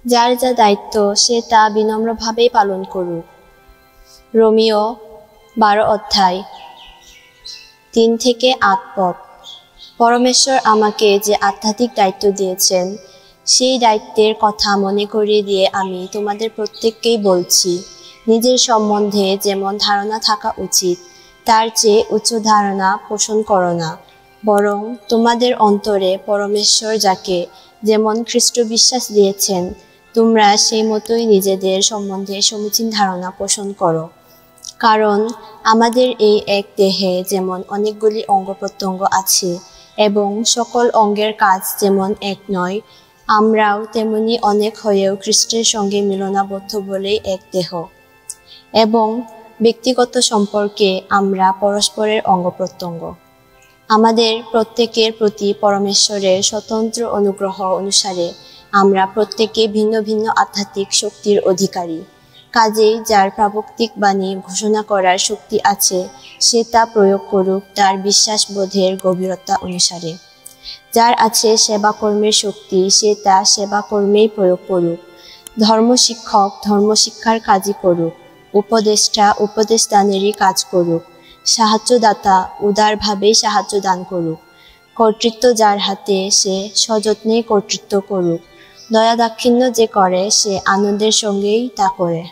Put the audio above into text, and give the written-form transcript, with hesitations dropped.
যার যা দায়িত্ব সে তা বিনম্রভাবেই পালন করুক। রোমীয় 12 অধ্যায় 3 থেকে 8 পদ। পরমেশ্বর আমাকে যে আধ্যাত্মিক দায়িত্ব দিয়েছেন সেই দায়িত্বের কথা মনে করিয়ে দিয়ে আমি তোমাদের প্রত্যেককেই বলছি, নিজের সম্বন্ধে যেমন ধারণা থাকা উচিত তার চেয়ে উচ্চ ধারণা পোষণ করো না, বরং তোমাদের অন্তরে পরমেশ্বর যাকে যেমন খ্রিস্ট বিশ্বাস দিয়েছেন তোমরা সেই মতোই নিজেদের সম্বন্ধে সমীচীন ধারণা পোষণ করো। কারণ আমাদের এই এক দেহে যেমন অনেকগুলি অঙ্গ প্রত্যঙ্গ আছে এবং সকল অঙ্গের কাজ যেমন এক নয়, আমরাও তেমনি অনেক হয়েও খ্রিস্টের সঙ্গে মিলনাবদ্ধ বলেই এক দেহ। এবং ব্যক্তিগত সম্পর্কে আমরা পরস্পরের অঙ্গ প্রত্যঙ্গ। আমাদের প্রত্যেকের প্রতি পরমেশ্বরের স্বতন্ত্র অনুগ্রহ অনুসারে আমরা প্রত্যেকে ভিন্ন ভিন্ন আধ্যাত্মিক শক্তির অধিকারী। কাজেই যার প্রাবক্তিক বাণী ঘোষণা করার শক্তি আছে সে তা প্রয়োগ করুক তার বিশ্বাসবোধের গভীরতা অনুসারে। যার আছে সেবা কর্মের শক্তি সে তা সেবা কর্মেই প্রয়োগ করুক। ধর্মশিক্ষক ধর্মশিক্ষার কাজই করুক। উপদেষ্টা উপদেশ দানেরই কাজ করুক। সাহায্যদাতা উদারভাবেই সাহায্য দান করুক। কর্তৃত্ব যার হাতে সে সযত্নে কর্তৃত্ব করুক। দয়া দাক্ষিণ্য যে করে সে আনন্দের সঙ্গেই তা করে।